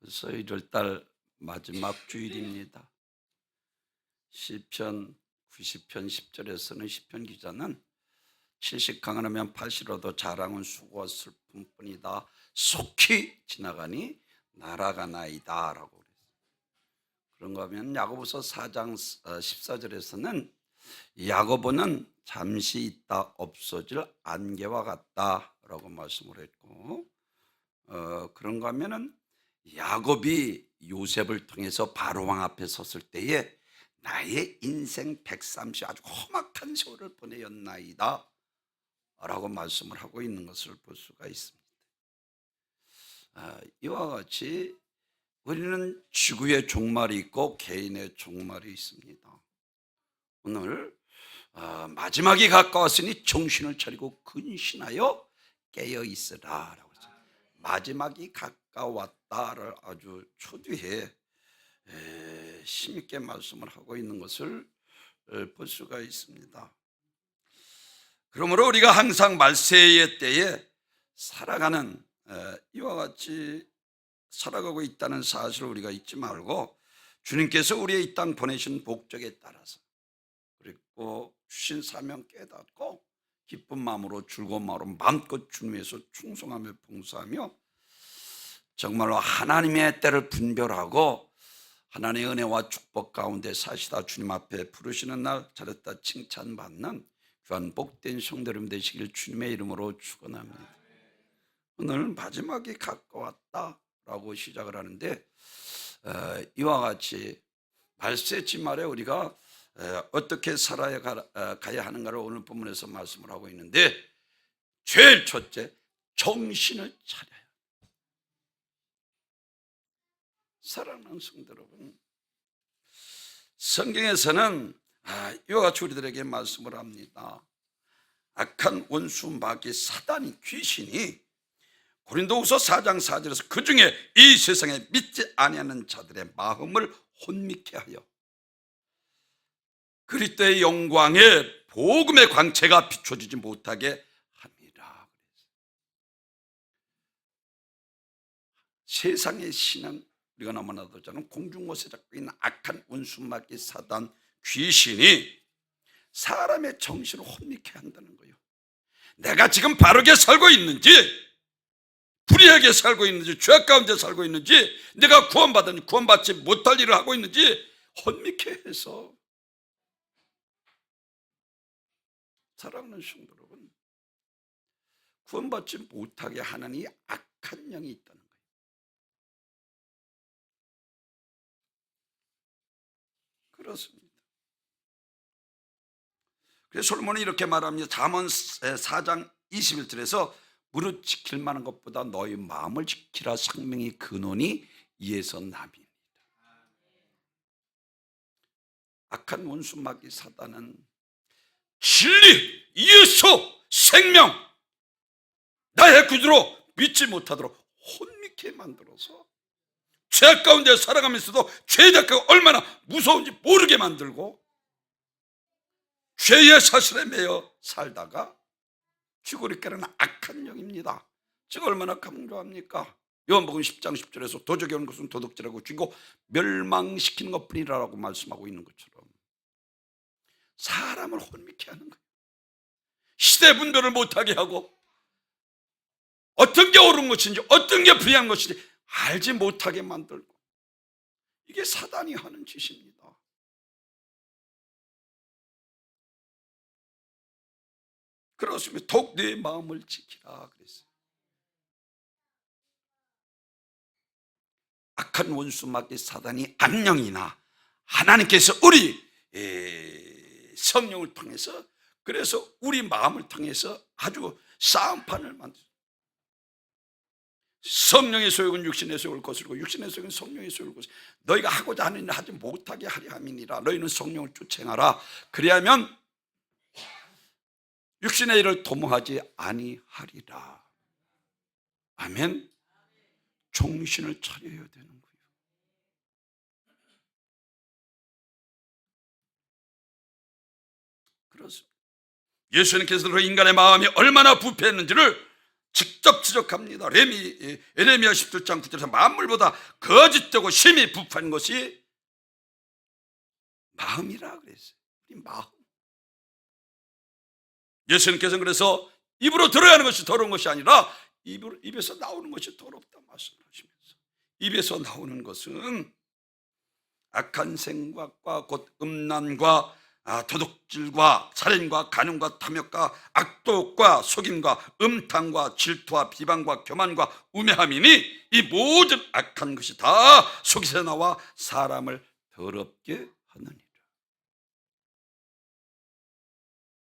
벌써 1월달 마지막 주일입니다. 시편 90편 10절에서는 시편 기자는 70 강하면 80이라도 자랑은 수고와 슬픔뿐이다. 속히 지나가니 날아가나이다 라고 그랬어요. 그런가 하면 야고보서 4장 14절에서는 야고보는 잠시 있다 없어질 안개와 같다 라고 말씀을 했고, 그런가 하면은 야곱이 요셉을 통해서 바로왕 앞에 섰을 때에 나의 인생 130 아주 험악한 세월을 보내었나이다 라고 말씀을 하고 있는 것을 볼 수가 있습니다. 이와 같이 우리는 지구의 종말이 있고 개인의 종말이 있습니다. 오늘 마지막이 가까웠으니 정신을 차리고 근신하여 깨어 있으라 라고 했어요. 마지막이 가까웠다를 아주 초두에 힘있게 말씀을 하고 있는 것을 볼 수가 있습니다. 그러므로 우리가 항상 말세의 때에 살아가는 이와 같이 살아가고 있다는 사실을 우리가 잊지 말고, 주님께서 우리의 이 땅 보내신 목적에 따라서 그리고 주신 사명 깨닫고 기쁜 마음으로 즐거운 마음으로 마음껏 주님에서 충성하며 봉사하며 정말로 하나님의 때를 분별하고 하나님의 은혜와 축복 가운데 사시다 주님 앞에 부르시는 날 잘했다 칭찬받는 귀한 복된 성도 여러분 되시길 주님의 이름으로 축원합니다. 오늘 마지막이 가까웠다라고 시작을 하는데, 이와 같이 말세지 말에 우리가 어떻게 살아야 가야 하는가를 오늘 본문에서 말씀을 하고 있는데, 제일 첫째, 정신을 차려야. 사랑하는 성도 여러분, 성경에서는 이와 같이 우리들에게 말씀을 합니다. 악한 원수 마귀 사단이 귀신이 고린도후서 4장 4절에서 그 중에 이 세상에 믿지 아니하는 자들의 마음을 혼미케 하여 그리스도의 영광에 복음의 광채가 비춰지지 못하게 함이라. 세상의 신은 우리가 너무나도 잘 아는 공중곳에 잡고 있는 악한 원수 마귀 사단 귀신이 사람의 정신을 혼미케 한다는 거예요. 내가 지금 바르게 살고 있는지, 불의하게 살고 있는지, 죄악 가운데 살고 있는지, 내가 구원받았는지 구원받지 못할 일을 하고 있는지 혼미케 해서. 사랑하는 성도 여러분, 구원받지 못하게 하는 이 악한 영이 있다는 거예요. 그렇습니다. 그래서 솔로몬이 이렇게 말합니다. 잠언 4장 21절에서 무릇 지킬 만한 것보다 너희 마음을 지키라. 생명이 근원이 이에서 남이니라. 악한 원수 마귀 사단은 진리, 예수, 생명, 나의 구주로 믿지 못하도록 혼미케 만들어서 죄악 가운데 살아가면서도 죄의 대가가 얼마나 무서운지 모르게 만들고 죄의 사슬에 매여 살다가 쥐고리게 하는 악한 영입니다. 제가 얼마나 강조합니까? 요한복음 10장 10절에서 도적이 오는 것은 도둑질하고 죽이고 멸망시키는 것뿐이라고 말씀하고 있는 것처럼 사람을 혼미케 하는 거예요. 시대 분별을 못하게 하고 어떤 게 옳은 것인지 어떤 게 불의한 것인지 알지 못하게 만들고, 이게 사단이 하는 짓입니다. 그렇습니다. 더욱 내 마음을 지키라 그랬어요. 악한 원수 마귀 사단이 악령이나 하나님께서 우리 성령을 통해서, 그래서 우리 마음을 통해서 아주 싸움판을 만들어요. 성령의 소욕은 육신의 소욕을 거스르고 육신의 소욕은 성령의 소욕을 거스르고 너희가 하고자 하는 일을 하지 못하게 하려 함이니라. 너희는 성령을 쫓아행하라. 그리하면 육신의 일을 도모하지 아니하리라. 아멘. 정신을 차려야 되는 거예요. 그렇습니다. 예수님께서 인간의 마음이 얼마나 부패했는지를 직접 지적합니다. 에레미야 17장 9절에서 만물보다 거짓되고 심히 부패한 것이 마음이라 그랬어요. 우리 마음. 예수님께서는 그래서 입으로 들어야 하는 것이 더러운 것이 아니라 입에서 나오는 것이 더럽다 말씀하시면서, 입에서 나오는 것은 악한 생각과 곧 음란과 도둑질과 살인과 간음과 탐욕과 악독과 속임과 음탕과 질투와 비방과 교만과 우매함이니 이 모든 악한 것이 다 속에서 나와 사람을 더럽게 하느니라.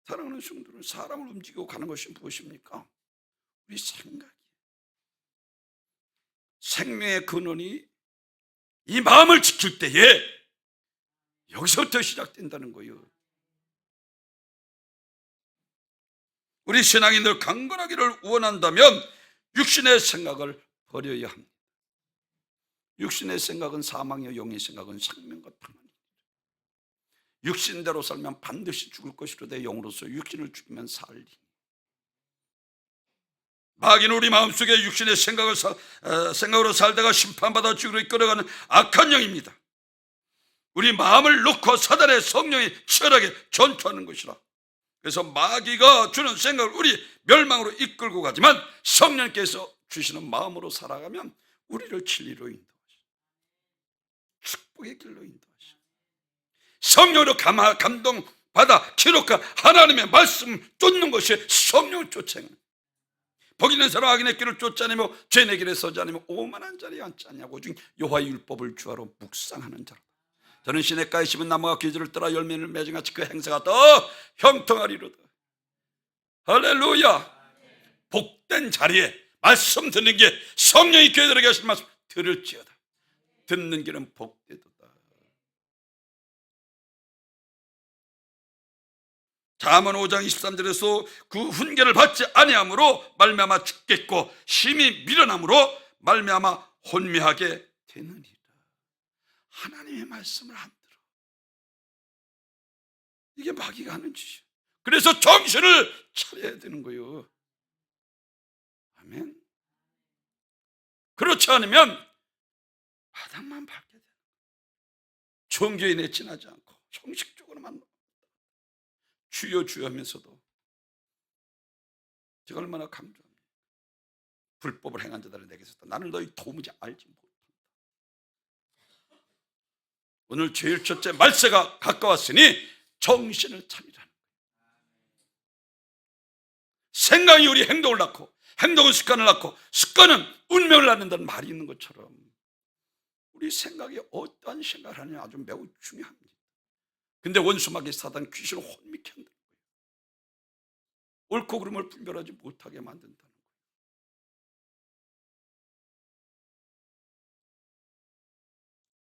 사랑하는 성도는 사람을 움직이고 가는 것이 무엇입니까? 우리 생각이에요. 생명의 근원이 이 마음을 지킬 때에 여기서부터 시작된다는 거예요. 우리 신앙이 늘 강건하기를 원한다면 육신의 생각을 버려야 합니다. 육신의 생각은 사망이요 영의 생각은 생명과 평안입니다. 육신대로 살면 반드시 죽을 것이로되 영으로서 육신을 죽이면 살리. 마귀는 우리 마음속에 육신의 생각으로 살다가 심판받아 죽으로 이끌어가는 악한 영입니다. 우리 마음을 놓고 사단의 성령이 치열하게 전투하는 것이라. 그래서 마귀가 주는 생각을 우리 멸망으로 이끌고 가지만 성령께서 주시는 마음으로 살아가면 우리를 진리로 인도하시고 축복의 길로 인도하시고 성령으로 감동받아 기록한 하나님의 말씀을 쫓는 것이 성령을 쫓아가는. 복 있는 사람 악인의 길을 쫓지 않으며 죄의 길에 서지 않으며 오만한 자리에 앉지 않냐고 오직 여호와의 율법을 주하로 묵상하는 자라. 저는 시냇가에 심은 나무가 계절을 따라 열매를 맺은 같이 그 행사가 더 형통하리로다. 할렐루야. 복된 자리에 말씀 듣는 게 성령이 교회들에게 하신 말씀 들을지어다. 듣는 길은 복되도다. 잠언 5장 23절에서 그 훈계를 받지 아니함으로 말미암아 죽겠고 심히 미련함으로 말미암아 혼미하게 되느니라. 하나님의 말씀을 안 들어. 이게 마귀가 하는 짓이에요. 그래서 정신을 차려야 되는 거예요. 아멘. 그렇지 않으면 바닥만 밟게 되는 거예요. 종교인에 지나지 않고 형식적으로만 주여 주여 하면서도 제가 얼마나 강조합니다. 불법을 행한 자들은 내게서 나는 너희 도무지 알지 못한다. 오늘 제일 첫째 말세가 가까웠으니 정신을 차리라는 거예요. 생각이 우리 행동을 낳고 행동은 습관을 낳고 습관은 운명을 낳는다는 말이 있는 것처럼 우리 생각이 어떠한 생각을 하느냐 아주 매우 중요합니다. 근데 원수마귀 사단 귀신을 혼미케 한다는 거예요. 옳고 그름을 분별하지 못하게 만든다는 거예요.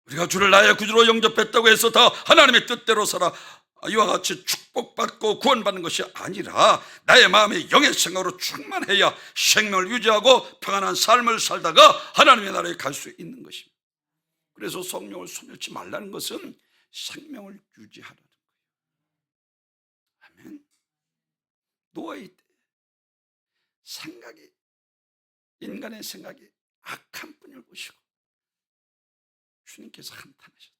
우리가 주를 나의 구주로 영접했다고 해서 다 하나님의 뜻대로 살아 이와 같이 축복받고 구원받는 것이 아니라 나의 마음이 영의 생각으로 충만해야 생명을 유지하고 평안한 삶을 살다가 하나님의 나라에 갈 수 있는 것입니다. 그래서 성령을 소멸치 말라는 것은 생명을 유지하라는 거예요. 아멘. 누워있을 때 인간의 생각이 악한 분을 보시고 주님께서 한탄하셨어요.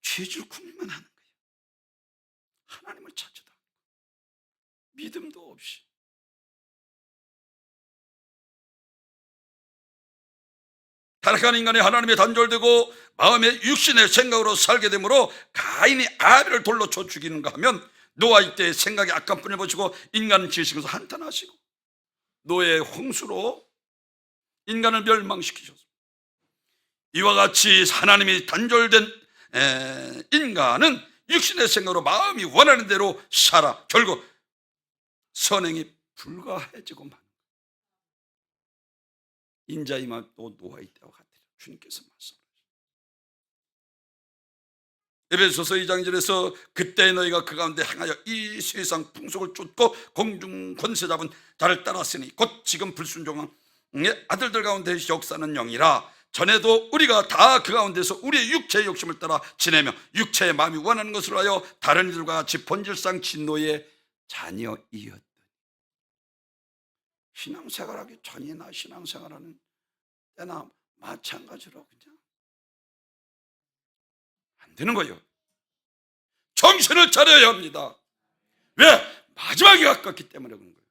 죄질 궁리만 하는 거예요. 하나님을 찾지도 않고 믿음도 없이. 타락한 인간이 하나님에 단절되고 마음의 육신의 생각으로 살게 되므로 가인이 아벨을 돌로 쳐 죽이는가 하면 노아 이때의 생각이 악한 분을 보시고 인간을 지으시면서 한탄하시고 노아의 홍수로 인간을 멸망시키셨습니다. 이와 같이 하나님이 단절된 인간은 육신의 생각으로 마음이 원하는 대로 살아 결국 선행이 불가해지고 만 인자의 마음 또 노아의 때와 같으리라. 주님께서 말씀하셨습니다. 에베소서 2장 1절에서 그때 너희가 그 가운데 행하여 이 세상 풍속을 쫓고 공중 권세 잡은 자를 따랐으니 곧 지금 불순종의 아들들 가운데 역사하는 영이라. 전에도 우리가 다 그 가운데서 우리의 육체의 욕심을 따라 지내며 육체의 마음이 원하는 것을 하여 다른 이들과 같이 본질상 진노의 자녀이었더니 신앙생활하기 전이나 신앙생활하는 때나 마찬가지로 그냥 안 되는 거예요. 정신을 차려야 합니다. 왜? 마지막이 가깝기 때문에 그런 거예요.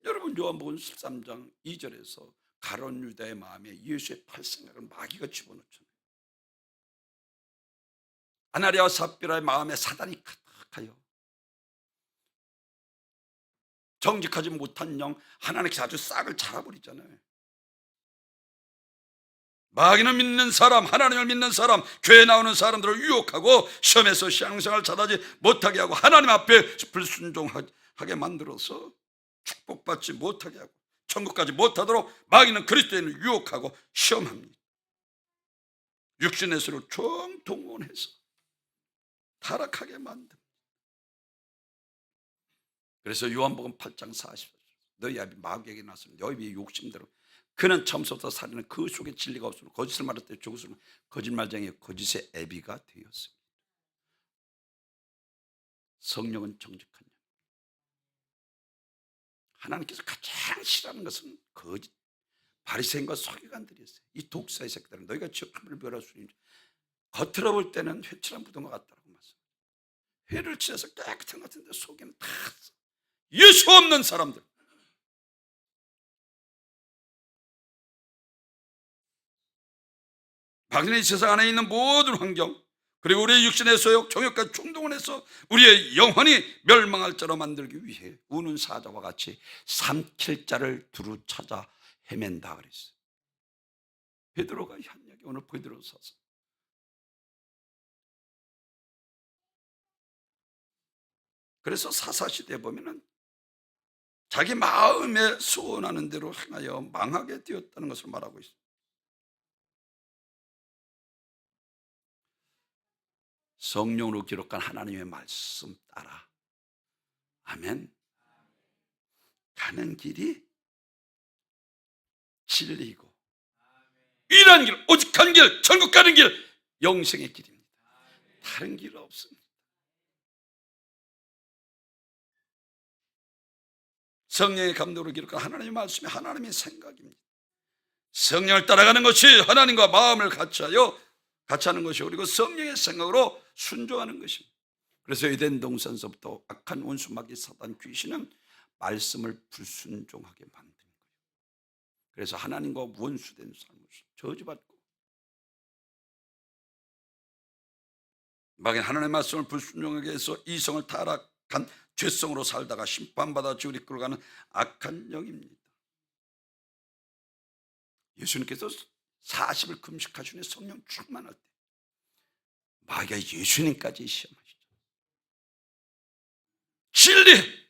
여러분, 요한복음 13장 2절에서 가룟 유다의 마음에 예수의 팔생각을 마귀가 집어넣잖아요. 아나니아와 삽비라의 마음에 사단이 가득하여 정직하지 못한 영 하나님께서 아주 싹을 잘라버리잖아요. 마귀는 믿는 사람, 하나님을 믿는 사람, 교회 나오는 사람들을 유혹하고 시험에서 신앙생활을 잘하지 못하게 하고 하나님 앞에 불순종하게 만들어서 축복받지 못하게 하고 천국까지 못하도록 마귀는 그리스도인을 유혹하고 시험합니다. 육신의 수를 총동원해서 타락하게 만듭니다. 그래서 요한복음 8장 40절 너희 아비 마귀에게 나서는 너희 위에 욕심대로 그는 처음부터 살인은 그 속에 진리가 없으므로 거짓을 말할 때 죽었으면 거짓말쟁이 거짓의 애비가 되었습니다. 성령은 정직한 영. 하나님께서 가장 싫어하는 것은 거짓 바리새인과 서기관들이었어요. 이 독사의 새끼들은 너희가 지옥 하늘을 멸할 수 있는 겉으로 볼 때는 회칠한 부동과 같다고 말씀. 회를 칠해서 깨끗한 것 같은데 속에는 다 예수 없는 사람들. 당신이 이 세상 안에 있는 모든 환경 그리고 우리의 육신의 소욕, 정욕과 충동을 해서 우리의 영혼이 멸망할 자로 만들기 위해 우는 사자와 같이 삼킬 자를 두루 찾아 헤맨다 그랬어요. 베드로가 한 얘기 오늘 베드로 사서 그래서 사사시대에 보면은 자기 마음에 소원하는 대로 행하여 망하게 되었다는 것을 말하고 있습니다. 성령으로 기록한 하나님의 말씀 따라 아멘. 가는 길이 진리이고 유일한 길, 오직 한 길, 천국 가는 길, 영생의 길입니다. 다른 길 없습니다. 성령의 감동으로 기록한 하나님의 말씀이 하나님의 생각입니다. 성령을 따라가는 것이 하나님과 마음을 같이 하는 것이고 그리고 성령의 생각으로 순종하는 것입니다. 그래서 에덴 동산서부터 악한 원수 마귀 사단 귀신은 말씀을 불순종하게 만든 거예요. 그래서 하나님과 원수된 삶을 저주받고 마귀는 하나님의 말씀을 불순종하게 해서 이성을 타락한 죄성으로 살다가 심판받아 지옥에 이끌어가는 악한 영입니다. 예수님께서 40일 금식하시니 성령 충만할 때 마귀가 예수님까지 시험하시죠. 진리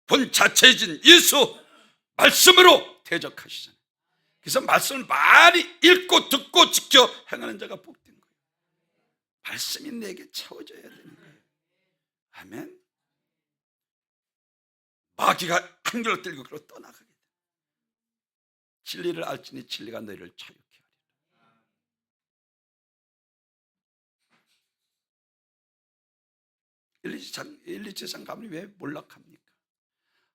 본 자체이신 예수 말씀으로 대적하시잖아요. 그래서 말씀을 많이 읽고 듣고 지켜 행하는 자가 복된 거예요. 말씀이 내게 채워져야 되는 거예요. 아멘. 마귀가 한결 들고 그로 떠나가게 돼. 진리를 알지니 진리가 너희를 자유케 하리라. 1, 2장 가면 왜 몰락합니까?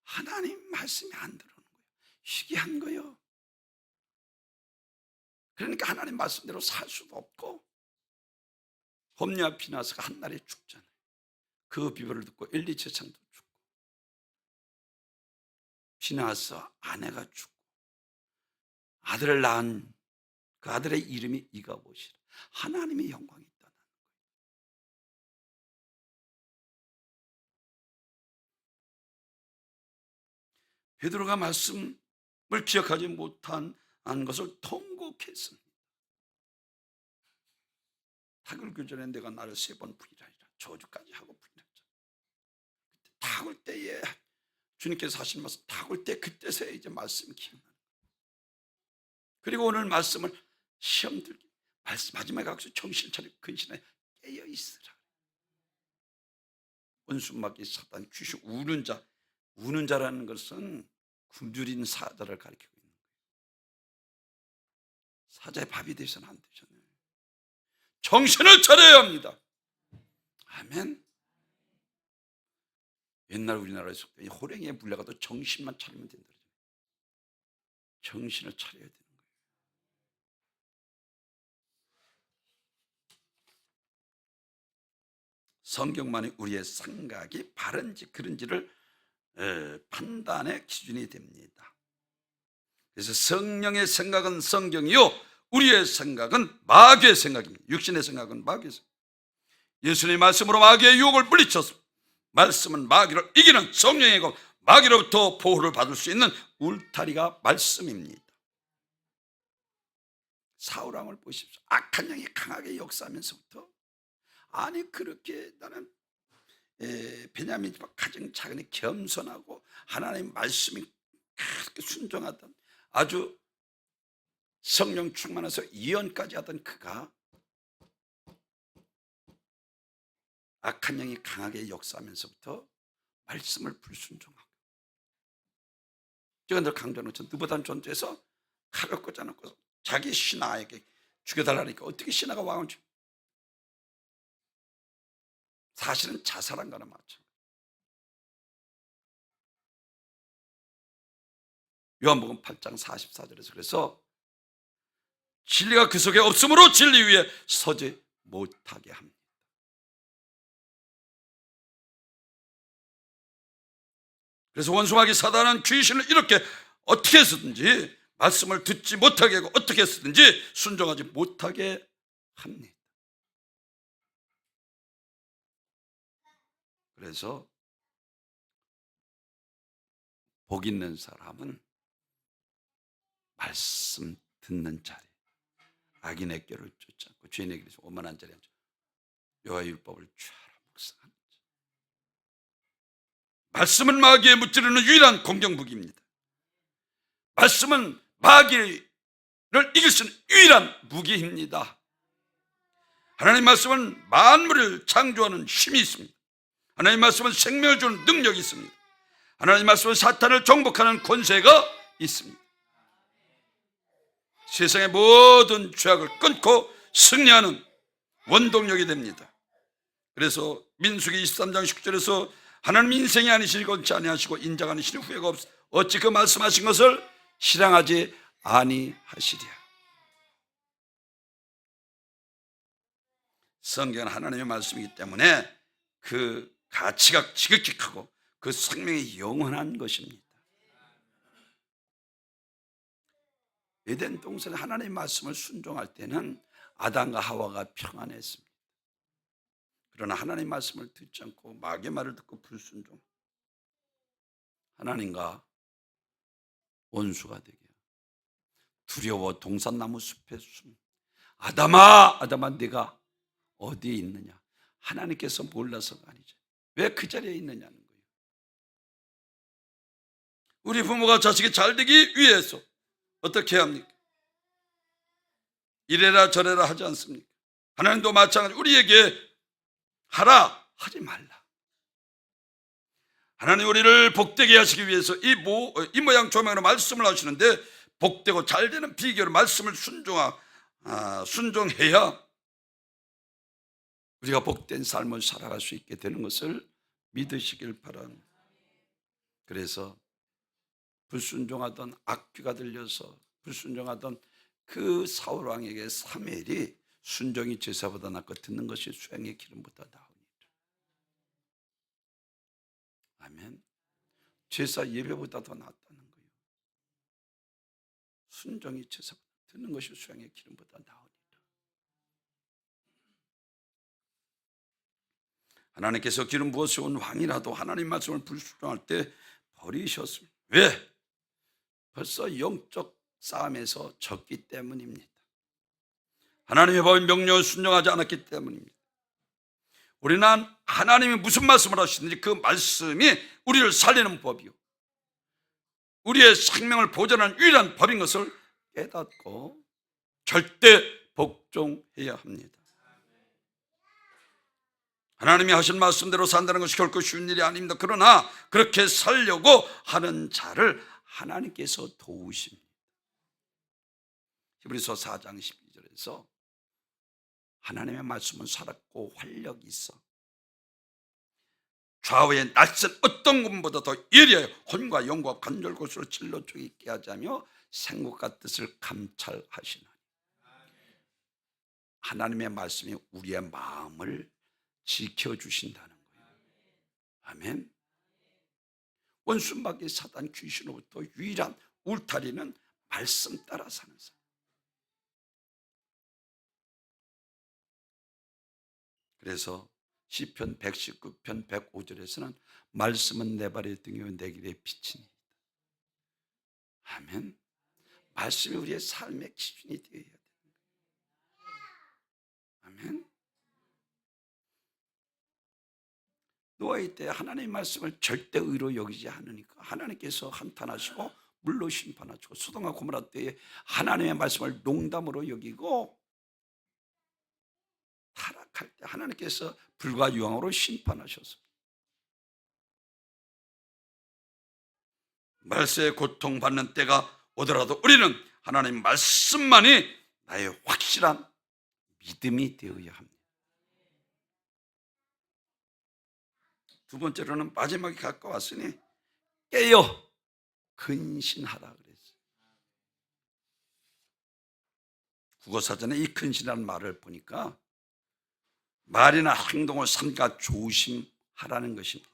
하나님 말씀이 안 들어오는 거예요. 희귀한 거예요. 그러니까 하나님 말씀대로 살 수도 없고 홈리와 피나스가 한날에 죽잖아요. 그 비유를 듣고 1, 2장도 죽고 피나스 아내가 죽고 아들을 낳은 그 아들의 이름이 이가봇이라. 하나님의 영광이 있다는 거예요. 베드로가 말씀을 기억하지 못한 것을 통곡했습니다. 닭을 그 전에 내가 나를 3번 부인하리라. 저주까지 하고 부인했죠. 닭을 때에 주님께서 하신 말씀 닭을 때 그때서야 이제 말씀이 기억나는 거예요. 그리고 오늘 말씀을 시험 들기 마지막에 가서 정신 차리고 근신에 깨어 있으라. 원수마귀 사단 귀신 우는 자라는 것은 굶주린 사자를 가리키고 있는 거예요. 사자의 밥이 되서는 안 되잖아요. 정신을 차려야 합니다. 아멘. 옛날 우리나라에서 이 호랭이에 물려가도 정신만 차리면 된다. 정신을 차려야 되는 거예요. 성경만이 우리의 생각이 바른지 그른지를 판단의 기준이 됩니다. 그래서 성령의 생각은 성경이요, 우리의 생각은 마귀의 생각입니다. 육신의 생각은 마귀의 생각. 예수님의 말씀으로 마귀의 유혹을 물리쳤습니다. 말씀은 마귀를 이기는 성령이고 마귀로부터 보호를 받을 수 있는 울타리가 말씀입니다. 사울왕을 보십시오. 악한 영이 강하게 역사하면서부터, 아니 그렇게 나는 베냐민 집 가정 작은이 겸손하고 하나님의 말씀이 그렇게 순종하던, 아주 성령 충만해서 예언까지 하던 그가 악한 영이 강하게 역사하면서부터 말씀을 불순종하고, 제가 늘 강조하는 것처럼 느보단 존재에서 칼을 꽂아놓고 자기 신하에게 죽여달라니까 어떻게 신하가 왕을 죽여? 사실은 자살한 거나 마찬가지. 요한복음 8장 44절에서 그래서 진리가 그 속에 없으므로 진리 위에 서지 못하게 합니다. 그래서 원수마귀 사단은 귀신을 이렇게 어떻게 해서든지 말씀을 듣지 못하게 하고 어떻게 해서든지 순종하지 못하게 합니다. 그래서 복 있는 사람은 말씀 듣는 자리, 악인의 꾀를 쫓지 않고 죄인의 길에서 오만한 자리에 앉아 여호와의 율법을 취하라 묵상하는 자. 말씀은 마귀의 무찌르는 유일한 공격무기입니다. 말씀은 마귀를 이길 수 있는 유일한 무기입니다. 하나님 말씀은 만물을 창조하는 힘이 있습니다. 하나님 말씀은 생명을 주는 능력이 있습니다. 하나님 말씀은 사탄을 정복하는 권세가 있습니다. 세상의 모든 죄악을 끊고 승리하는 원동력이 됩니다. 그래서 민수기 23장 19절에서 하나님 인생이 아니시니 건치 아니하시고 인자가 아니시니 후회가 없어 어찌 그 말씀하신 것을 실행하지 아니하시랴. 성경은 하나님의 말씀이기 때문에 그 가치가 지극히 크고 그 생명이 영원한 것입니다. 에덴 동산에 하나님의 말씀을 순종할 때는 아담과 하와가 평안했습니다. 그러나 하나님의 말씀을 듣지 않고 마귀의 말을 듣고 불순종, 하나님과 원수가 되게 두려워 동산나무 숲에 숨. 아담아, 아담아, 네가 어디에 있느냐? 하나님께서 몰라서가 아니죠. 왜 그 자리에 있느냐는 거예요. 우리 부모가 자식이 잘 되기 위해서 어떻게 합니까? 이래라 저래라 하지 않습니까? 하나님도 마찬가지로 우리에게 하라 하지 말라. 하나님 우리를 복되게 하시기 위해서 이 모양 조명으로 말씀을 하시는데, 복되고 잘 되는 비결은 말씀을 순종해야 우리가 복된 삶을 살아갈 수 있게 되는 것을 믿으시길 바랍니다. 그래서 불순종하던 악귀가 들려서 불순종하던 그 사울왕에게 사무엘이 순종이 제사보다 낫고 듣는 것이 수양의 기름보다 나으니라. 아멘. 제사 예배보다 더 낫다는 거예요. 순종이 제사보다, 듣는 것이 수양의 기름보다 나으니라. 하나님께서 기름 부어서 온 왕이라도 하나님 말씀을 불순종할 때 버리셨습니다. 왜? 벌써 영적 싸움에서 졌기 때문입니다. 하나님의 법의 명령을 순종하지 않았기 때문입니다. 우리는 하나님이 무슨 말씀을 하시든지 그 말씀이 우리를 살리는 법이요, 우리의 생명을 보존하는 유일한 법인 것을 깨닫고 절대 복종해야 합니다. 하나님이 하신 말씀대로 산다는 것이 결코 쉬운 일이 아닙니다. 그러나 그렇게 살려고 하는 자를 하나님께서 도우십니다. 히브리서 4장 12절에서 하나님의 말씀은 살았고 활력이 있어 좌우의 낯선 어떤 것보다 더 예리하여 혼과 영과 관절 곳으로 찔러 죽이게 하자며 생각과 뜻을 감찰하시나니. 하나님의 말씀이 우리의 마음을 지켜주신다는 거예요. 아멘. 원수마귀 사단 귀신으로부터 유일한 울타리는 말씀 따라 사는 사람. 그래서 시편 119편 105절에서는 말씀은 내 발의 등이요 내 길의 빛이니. 아멘. 말씀이 우리의 삶의 기준이 되어야 돼요. 아멘. 노아의 때 하나님의 말씀을 절대 의로 여기지 않으니까 하나님께서 한탄하시고 물로 심판하시고, 소돔과 고모라 때에 하나님의 말씀을 농담으로 여기고 타락할 때 하나님께서 불과 유황으로 심판하셨습니다. 말세에 고통받는 때가 오더라도 우리는 하나님 말씀만이 나의 확실한 믿음이 되어야 합니다. 두 번째로는 마지막에 가까웠으니 깨어 근신하라 그랬어요. 국어사전에 이 근신이라는 말을 보니까 말이나 행동을 삼가 조심하라는 것입니다.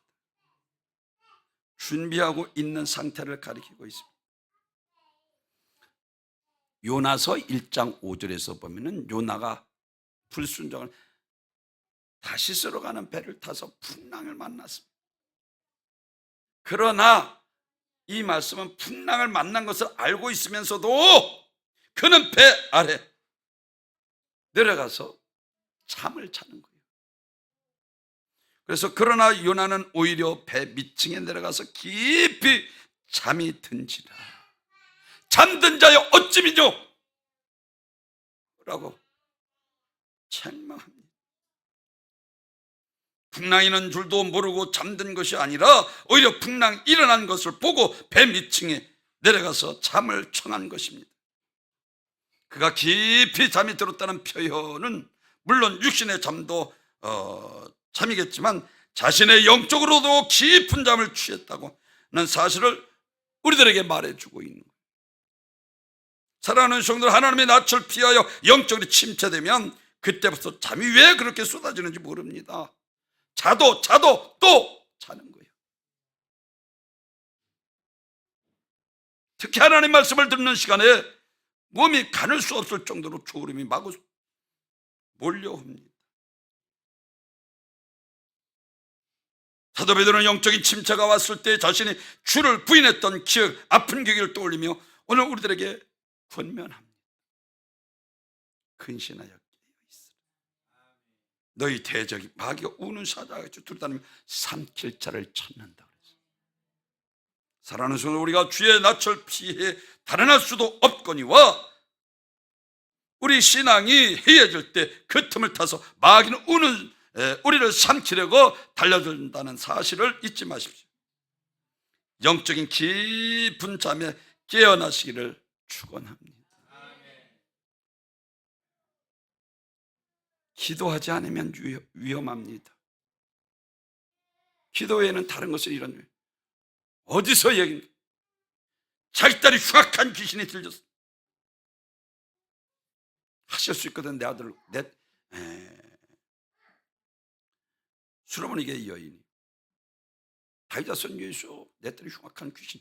준비하고 있는 상태를 가리키고 있습니다. 요나서 1장 5절에서 보면은 요나가 불순종을 다시스로 가는 배를 타서 풍랑을 만났습니다. 그러나 이 말씀은 풍랑을 만난 것을 알고 있으면서도 그는 배 아래 내려가서 잠을 자는 거예요. 그래서 그러나 요나는 오히려 배 밑층에 내려가서 깊이 잠이 든지라. 잠든 자여 어찌 미뇨? 라고 책망합니다. 풍랑이 있는 줄도 모르고 잠든 것이 아니라 오히려 풍랑 일어난 것을 보고 배 밑층에 내려가서 잠을 청한 것입니다. 그가 깊이 잠이 들었다는 표현은 물론 육신의 잠도 잠이겠지만 자신의 영적으로도 깊은 잠을 취했다고 하는 사실을 우리들에게 말해주고 있는 거예요. 사랑하는 성도들, 하나님의 낯을 피하여 영적으로 침체되면 그때부터 잠이 왜 그렇게 쏟아지는지 모릅니다. 자도 또 자는 거예요. 특히 하나님 말씀을 듣는 시간에 몸이 가눌 수 없을 정도로 졸음이 마구 몰려옵니다. 사도 베드로는 영적인 침체가 왔을 때 자신이 주를 부인했던 기억, 아픈 기억을 떠올리며 오늘 우리들에게 권면합니다. 근신하여 깨어있으라. 너희 대적이 마귀가 우는 사자같이 둘러다니며 삼킬 자를 찾는다 그랬어요. 사랑하는 성도, 우리가 주의 낯을 피해 달아날 수도 없거니와 우리 신앙이 해해질 때 그 틈을 타서 마귀는 우는 우리를 삼키려고 달려든다는 사실을 잊지 마십시오. 영적인 깊은 잠에 깨어나시기를 축원합니다. 기도하지 않으면 위험합니다. 기도 외에는 다른 것을 이런 어디서 얘기합니까? 자기 딸이 흉악한 귀신이 들렸어. 하실 수 있거든. 내 아들, 솔로몬에게 여인이 다윗아 선교에서 내 딸이 흉악한 귀신.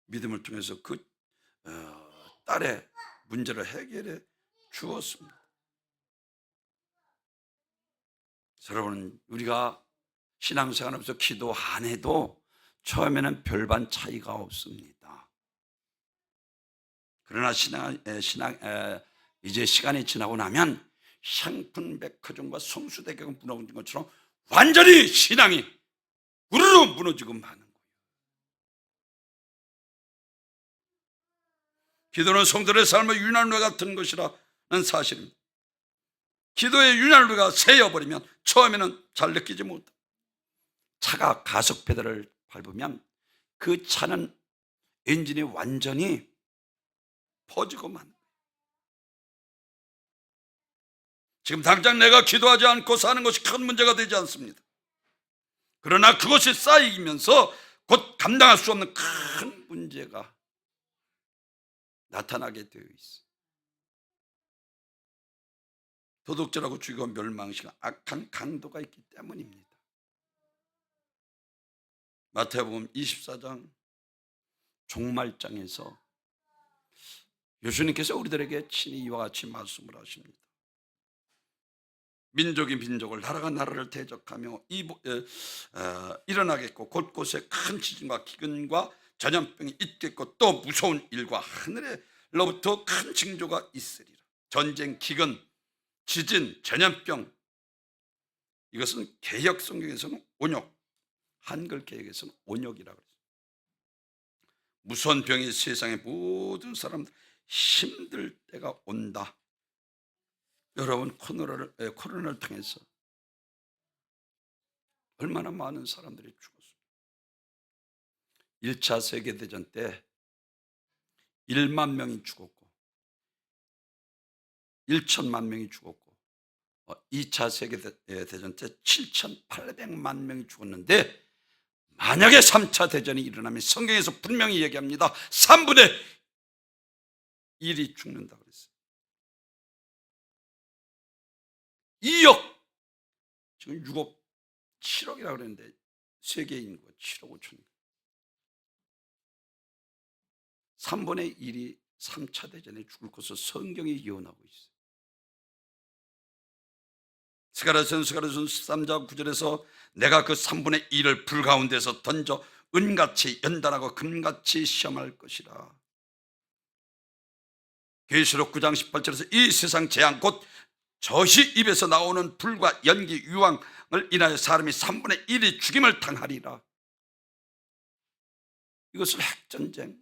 믿음을 통해서 그 딸의 문제를 해결해 주었습니다. 여러분, 우리가 신앙생활하면서 기도 안 해도 처음에는 별반 차이가 없습니다. 그러나 이제 시간이 지나고 나면 샹푼백화점과 성수대교가 무너진 것처럼 완전히 신앙이 우르르 무너지고 마는 거예요. 기도는 성도의 삶의 윤활유 같은 것이라는 사실입니다. 기도의 윤활유가 새어버리면 처음에는 잘 느끼지 못합니다. 차가 가속 페달을 밟으면 그 차는 엔진이 완전히 퍼지고 만. 지금 당장 내가 기도하지 않고 사는 것이 큰 문제가 되지 않습니다. 그러나 그것이 쌓이면서 곧 감당할 수 없는 큰 문제가 나타나게 되어 있어요. 도둑질하고 죽이고 멸망시키는 악한 강도가 있기 때문입니다. 마태복음 24장 종말장에서 예수님께서 우리들에게 친히 이와 같이 말씀을 하십니다. 민족이 민족을, 나라가 나라를 대적하며 일어나겠고, 곳곳에 큰 지진과 기근과 전염병이 있겠고, 또 무서운 일과 하늘로부터 큰 징조가 있으리라. 전쟁, 기근, 지진, 전염병, 이것은 개역 성경에서는 온역, 한글 개역에서는 온역이라고 그랬어요. 무서운 병이 세상의 모든 사람들 힘들 때가 온다. 여러분, 코로나를 통해서 얼마나 많은 사람들이 죽었습니다. 1차 세계대전 때 1만 명이 죽었고 1천만 명이 죽었고 2차 세계대전 때 7,800만 명이 죽었는데, 만약에 3차 대전이 일어나면 성경에서 분명히 얘기합니다. 3분의 1이 죽는다고 그랬어요. 2억, 지금 6억 7억이라고 그랬는데 세계 인구가 7억 5천. 3분의 1이 3차 대전에 죽을 것을 성경이 예언하고 있어요. 스가랴서 13장 9절에서 내가 그 3분의 1을 불 가운데서 던져 은같이 연단하고 금같이 시험할 것이라. 계시록 9장 18절에서 이 세상 재앙 곧 젖이 입에서 나오는 불과 연기 유황을 인하여 사람이 3분의 1이 죽임을 당하리라. 이것을 핵전쟁,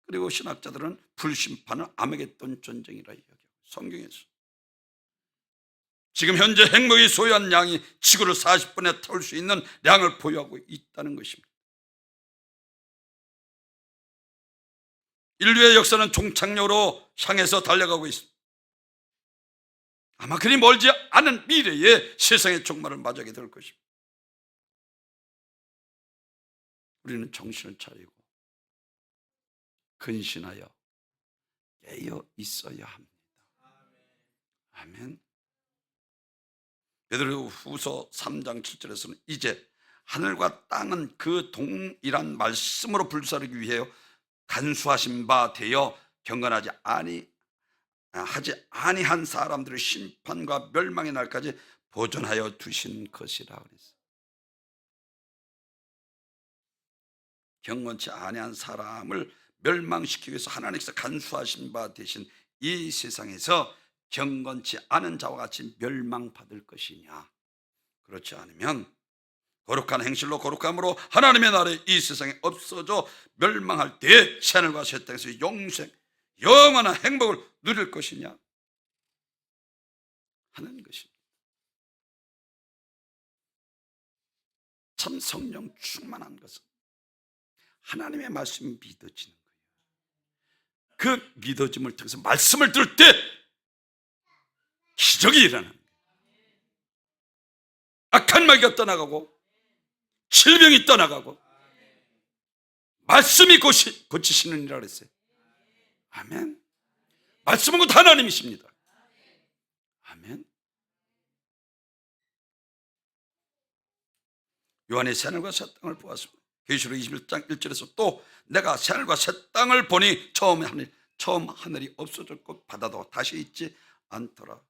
그리고 신학자들은 불심판을 아메게돈 전쟁이라 이야기하고, 성경에서 지금 현재 핵무기 소유한 양이 지구를 40분에 태울 수 있는 양을 보유하고 있다는 것입니다. 인류의 역사는 종착역으로 향해서 달려가고 있습니다. 아마 그리 멀지 않은 미래에 세상의 종말을 맞이하게 될 것입니다. 우리는 정신을 차리고 근신하여 깨어 있어야 합니다. 아멘. 베드로후서 3장 7절에서는 이제 하늘과 땅은 그 동일한 말씀으로 불사르기 위하여 간수하신 바 되어 경건하지 아니한 사람들의 심판과 멸망의 날까지 보존하여 두신 것이라 그랬어요. 경건치 아니한 사람을 멸망시키기 위해서 하나님께서 간수하신 바 되신 이 세상에서 경건치 않은 자와 같이 멸망받을 것이냐? 그렇지 않으면 거룩한 행실로 거룩함으로 하나님의 나라에 이 세상에 없어져 멸망할 때에 새하늘과 새 땅에서 영원한 행복을 누릴 것이냐 하는 것입니다. 참 성령 충만한 것은 하나님의 말씀이 믿어지는 거예요. 그 믿어짐을 통해서 말씀을 들을 때 기적이 일어나는 거예요. 악한 마귀가 떠나가고 질병이 떠나가고 말씀이 고치시는 이라 그랬어요. 아멘. 말씀은 곧 하나님이십니다. 아멘. 요한의 새하늘과 새 땅을 보았습니다. 계시록 21장 1절에서 또 내가 새하늘과 새 땅을 보니 처음 하늘이 없어졌고 바다도 다시 있지 않더라.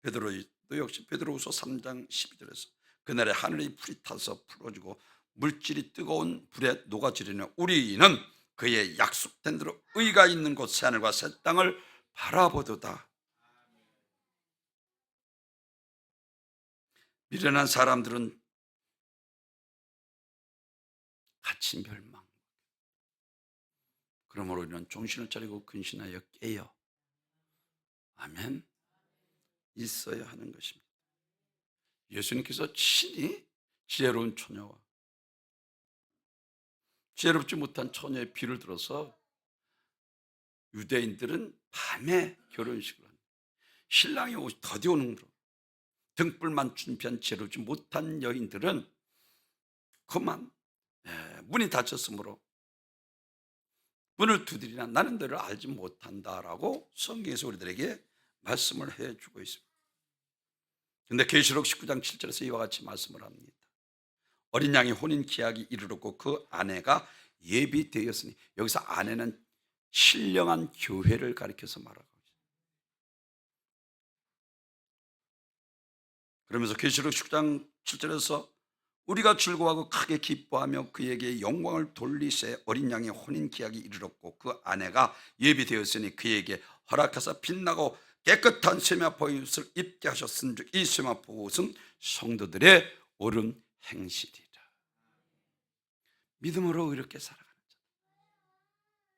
베드로도 역시 베드로후서 3장 12절에서 그날에 하늘이 불이 타서 풀어지고 물질이 뜨거운 불에 녹아지리니 우리는 그의 약속된 대로 의가 있는 곳 새하늘과 새 땅을 바라보도다. 미련한 사람들은 같이 멸망. 그러므로 우리는 정신을 차리고 근신하여 깨어 아멘 있어야 하는 것입니다. 예수님께서 친히 지혜로운 처녀와 지혜롭지 못한 처녀의 비를 들어서 유대인들은 밤에 결혼식을 합니다. 신랑이 더디 오는 거로 등불만 준비한 지혜롭지 못한 여인들은 그만 문이 닫혔으므로 문을 두드리나 나는 너를 알지 못한다라고 성경에서 우리들에게 말씀을 해주고 있습니다. 그런데 계시록 19장 7절에서 이와 같이 말씀을 합니다. 어린 양이 혼인 기약이 이르렀고 그 아내가 예비되었으니, 여기서 아내는 신령한 교회를 가리켜서 말하고 있습니다. 그러면서 계시록 19장 7절에서 우리가 즐거워하고 크게 기뻐하며 그에게 영광을 돌리세 어린 양의 혼인 기약이 이르렀고 그 아내가 예비되었으니 그에게 허락하사 빛나고 깨끗한 세마포 옷을 입게 하셨은즉 이 세마포 옷은 성도들의 옳은 행실이라. 믿음으로 이렇게 살아가는 자들,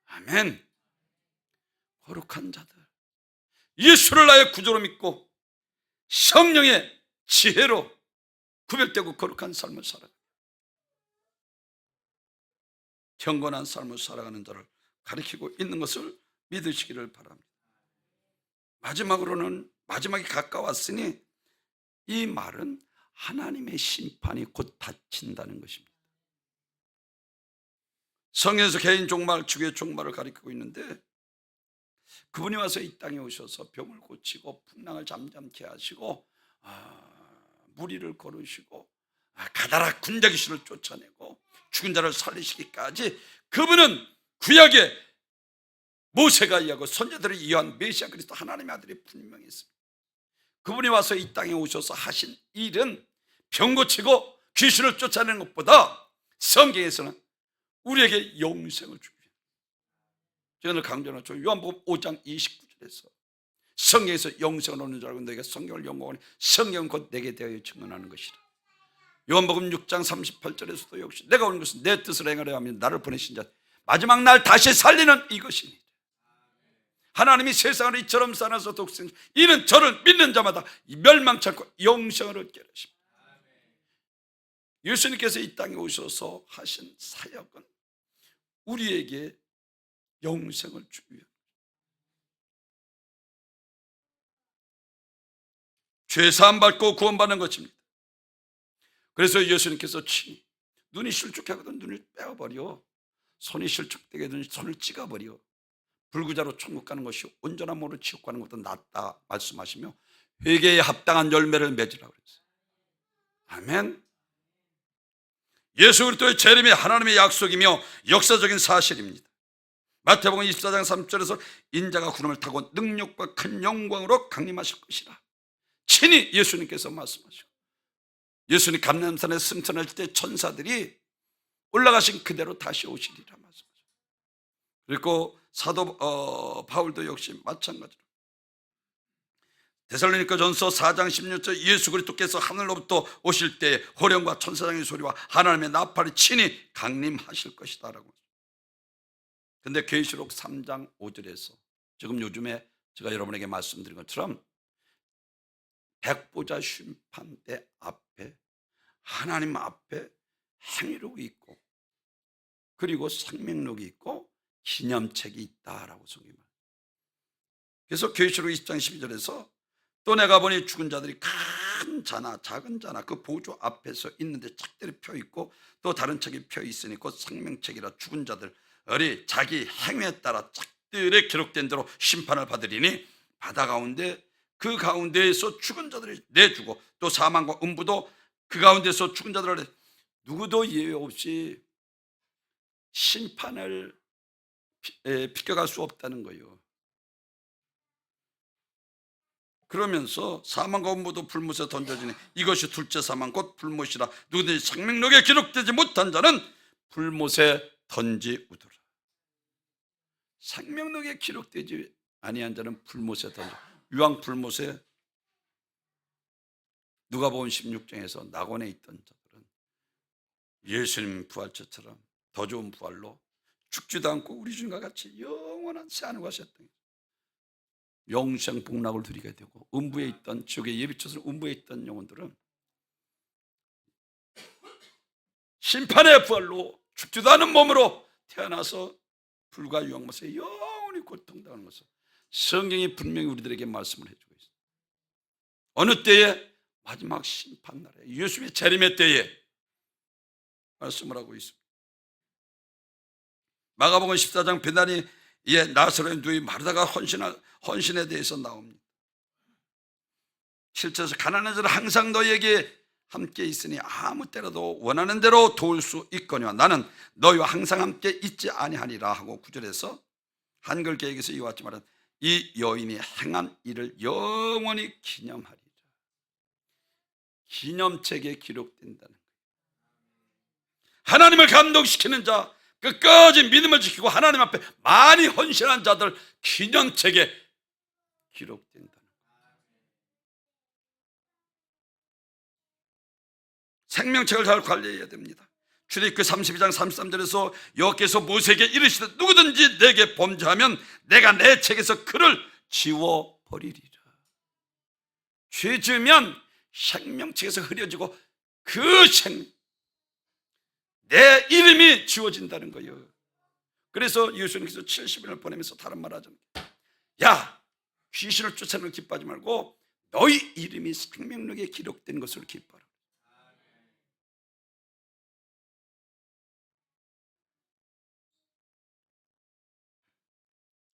아멘. 거룩한 자들, 예수를 나의 구주로 믿고 성령의 지혜로 구별되고 거룩한 삶을 살아가는, 경건한 삶을 살아가는 자를 가리키고 있는 것을 믿으시기를 바랍니다. 마지막으로는, 마지막이 가까웠으니 이 말은 하나님의 심판이 곧 닥친다는 것입니다. 성경에서 개인 종말, 주의 종말을 가리키고 있는데, 그분이 와서 이 땅에 오셔서 병을 고치고 풍랑을 잠잠케 하시고 무리를 거르시고 가다라 군자귀신을 쫓아내고 죽은 자를 살리시기까지, 그분은 구약에 모세가 이야기하고 선지자들이 이해한 메시아 그리스도 하나님의 아들이 분명히 있습니다. 그분이 와서 이 땅에 오셔서 하신 일은 병 고치고 귀신을 쫓아내는 것보다 성경에서는 우리에게 영생을 주기 위해, 제가 오늘 강조하죠. 요한복음 5장 29절에서 성경에서 영생을 얻는 줄 알고 너희가 성경을 연구하니 성경은 곧 내게 대하여 증언하는 것이라. 요한복음 6장 38절에서도 역시 내가 온 것은 내 뜻을 행하려 하며 나를 보내신 자 마지막 날 다시 살리는 이것이니, 하나님이 세상을 이처럼 사랑하사 독생 이는 저를 믿는 자마다 멸망치 않고 영생을 얻게 하십니다. 예수님께서 이 땅에 오셔서 하신 사역은 우리에게 영생을 주기 위한, 죄사함 받고 구원받는 것입니다. 그래서 예수님께서 친히 눈이 실족하거든 눈을 빼어버려, 손이 실족되게 되는 손을 찍어버려, 불구자로 천국 가는 것이 온전한 몸으로 지옥 가는 것보다 낫다 말씀하시며 회개에 합당한 열매를 맺으라고 그랬어요. 아멘. 예수 그리스도의 재림이 하나님의 약속이며 역사적인 사실입니다. 마태복음 24장 3절에서 인자가 구름을 타고 능력과 큰 영광으로 강림하실 것이라 친히 예수님께서 말씀하시고, 예수님 감람산에 승천할 때 천사들이 올라가신 그대로 다시 오시리라 말씀하시고, 그리고 사도 바울도 역시 마찬가지로 데살로니가전서 4장 16절 예수 그리스도께서 하늘로부터 오실 때 호령과 천사장의 소리와 하나님의 나팔이 친히 강림하실 것이다 라고. 그런데 계시록 3장 5절에서 지금 요즘에 제가 여러분에게 말씀드린 것처럼 백보자 심판대 앞에 하나님 앞에 행위록이 있고 그리고 생명록이 있고 기념책이 있다라고 성경이 말합니다. 그래서 계시록 20장 12절에서 또 내가 보니 죽은 자들이 큰 자나 작은 자나 그 보좌 앞에서 있는데 책들이 펴 있고 또 다른 책이 펴 있으니 곧 생명책이라 죽은 자들이 자기 행위에 따라 책들에 기록된 대로 심판을 받으리니 바다 가운데 그 가운데에서 죽은 자들이 내주고 또 사망과 음부도 그 가운데서 죽은 자들을 누구도 예외 없이 심판을 비껴갈 수 없다는 거예요. 그러면서 사망과 음부도 불못에 던져지니 이것이 둘째 사망 곧 불못이라 누구든지 생명록에 기록되지 못한 자는 불못에 던지우더라. 생명록에 기록되지 아니한 자는 불못에 던져. 유황 불못에 누가복음 16장에서 낙원에 있던 자들은 예수님 부활처처럼 더 좋은 부활로 죽지도 않고 우리 주님과 같이 영원한 새하늘과 새 땅에 영생 복락을 누리게 되고, 음부에 있던 지옥의 예비처럼 음부에 있던 영혼들은 심판의 부활로 죽지도 않은 몸으로 태어나서 불과 유황못에 영원히 고통당하는 것을 성경이 분명히 우리들에게 말씀을 해주고 있습니다. 어느 때에? 마지막 심판날에, 예수의 재림의 때에 말씀을 하고 있습니다. 마가복음 14장 베다니의 나사로의 누이 마르다가 헌신에 대해서 나옵니다. 7절에서 가난한 자는 항상 너희에게 함께 있으니 아무 때라도 원하는 대로 도울 수 있거니와 나는 너희와 항상 함께 있지 아니하리라 하고 9절에서 한글 개역에서 이와 같이 말한 이 여인이 행한 일을 영원히 기념하리라. 기념책에 기록된다는 거예요. 하나님을 감동시키는 자, 끝까지 믿음을 지키고 하나님 앞에 많이 헌신한 자들 기념책에 기록된다는 거예요. 생명책을 잘 관리해야 됩니다. 출애굽기 32장 33절에서 여호와께서 모세에게 이르시되 누구든지 내게 범죄하면 내가 내 책에서 그를 지워버리리라. 죄 지으면 생명책에서 흐려지고 그 내 이름이 지워진다는 거예요. 그래서 예수님께서 70인을 보내면서 다른 말 하잖아요. 야, 귀신을 쫓아내는 걸 기뻐하지 말고 너희 이름이 생명록에 기록된 것을 기뻐하라.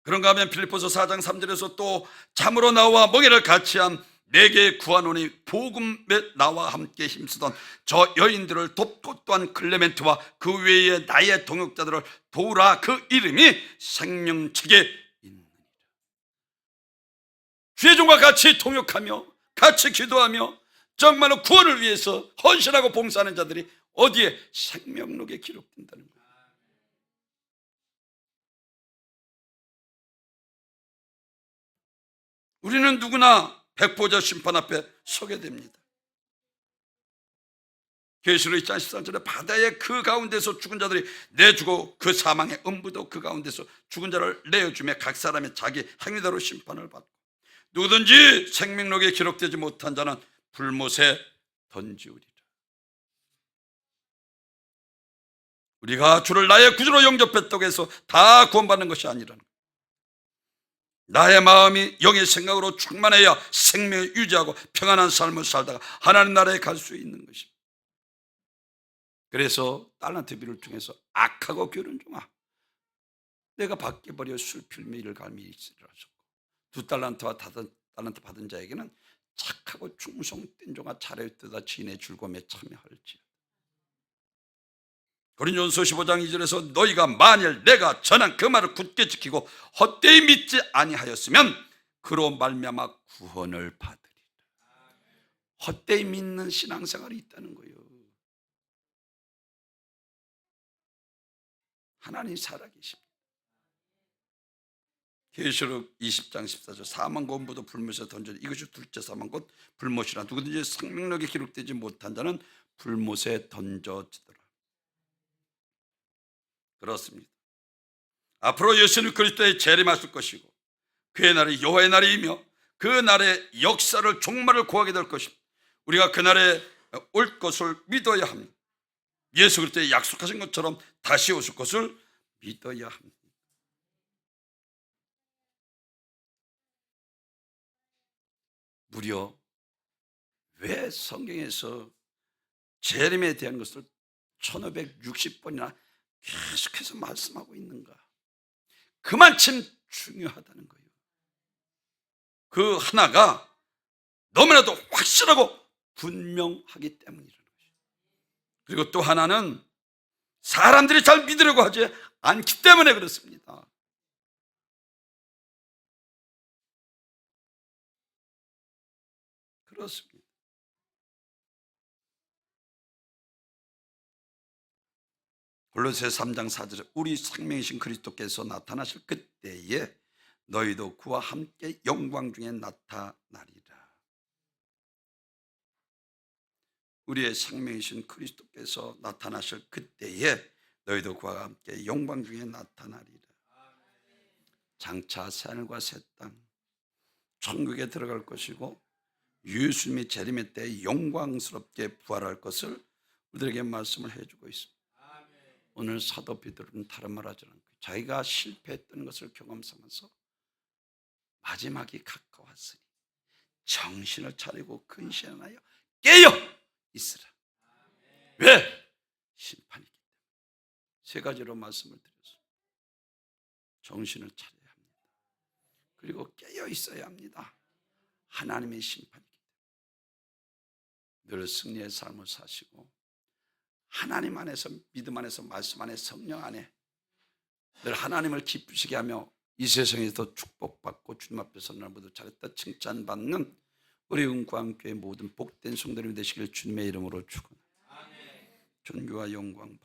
그런가 하면 빌립보서 4장 3절에서 또 참으로 나와 멍에를 같이 한 내게 구하노니 복음에 나와 함께 힘쓰던 저 여인들을 돕고 또한 클레멘트와 그 외에 나의 동역자들을 도우라. 그 이름이 생명책에 있느니라. 주의 종과 같이 동역하며 같이 기도하며 정말로 구원을 위해서 헌신하고 봉사하는 자들이 어디에? 생명록에 기록된다는 거예요. 우리는 누구나 백보자 심판 앞에 서게 됩니다. 계시록 2장 13절에 바다의 그 가운데서 죽은 자들이 내주고 그 사망의 음부도 그 가운데서 죽은 자를 내어주며 각 사람이 자기 행위대로 심판을 받고 누구든지 생명록에 기록되지 못한 자는 불못에 던지우리라. 우리가 주를 나의 구주로 영접했다고 해서 다 구원받는 것이 아니라는 거예요. 나의 마음이 영의 생각으로 충만해야 생명을 유지하고 평안한 삶을 살다가 하나님 나라에 갈 수 있는 것입니다. 그래서 달란트비를 통해서 악하고 게으른 종아, 내가 바뀌어버려 술 필며 이를 갈미 있으리라 하셨고 2달란트와 5달란트 받은 자에게는 착하고 충성된 종아 잘했다 지인의 즐거움에 참여할지어다. 고린도전서 15장 2절에서 너희가 만일 내가 전한 그 말을 굳게 지키고 헛되이 믿지 아니하였으면 그로 말미암아 구원을 받으리라. 헛되이 믿는 신앙생활이 있다는 거예요. 하나님 살아계십니다. 계시록 20장 14절 사망 권부도 불못에 던져 이것이 둘째 사망 곧 불못이라. 누구든지 생명록에 기록되지 못한 자는 불못에 던져지더라. 그렇습니다. 앞으로 예수님 그리스도의 재림하실 것이고 그의 날이 여호와의 날이며 그 날의 역사를 종말을 구하게 될 것입니다. 우리가 그 날에 올 것을 믿어야 합니다. 예수 그리스도의 약속하신 것처럼 다시 오실 것을 믿어야 합니다. 무려 왜 성경에서 재림에 대한 것을 1560번이나 계속해서 말씀하고 있는가? 그만큼 중요하다는 거예요. 그 하나가 너무나도 확실하고 분명하기 때문이라는 거죠. 그리고 또 하나는 사람들이 잘 믿으려고 하지 않기 때문에 그렇습니다. 그렇습니다. 골로새 3장 4절에 우리 생명이신 그리스도께서 나타나실 그때에 너희도 그와 함께 영광 중에 나타나리라. 우리의 생명이신 그리스도께서 나타나실 그때에 너희도 그와 함께 영광 중에 나타나리라. 장차 새하늘과 새 땅 천국에 들어갈 것이고 예수님의 재림의 때 영광스럽게 부활할 것을 우리에게 말씀을 해주고 있습니다. 오늘 사도 베드로는 다른 말 하지 않고 자기가 실패했던 것을 경험하면서 마지막이 가까웠으니 정신을 차리고 근신하여 깨어 있으라. 왜? 심판이기 때문에. 세 가지로 말씀을 드렸습니다. 정신을 차려야 합니다. 그리고 깨어 있어야 합니다. 하나님의 심판이기 때문에. 늘 승리의 삶을 사시고 하나님 안에서, 믿음 안에서, 말씀 안에, 성령 안에 늘 하나님을 기쁘시게 하며 이 세상에서 축복받고 주님 앞에서 날마다 잘했다 칭찬받는 우리 은광교회 모든 복된 성도님이 되시길 주님의 이름으로 축원합니다. 존귀와 영광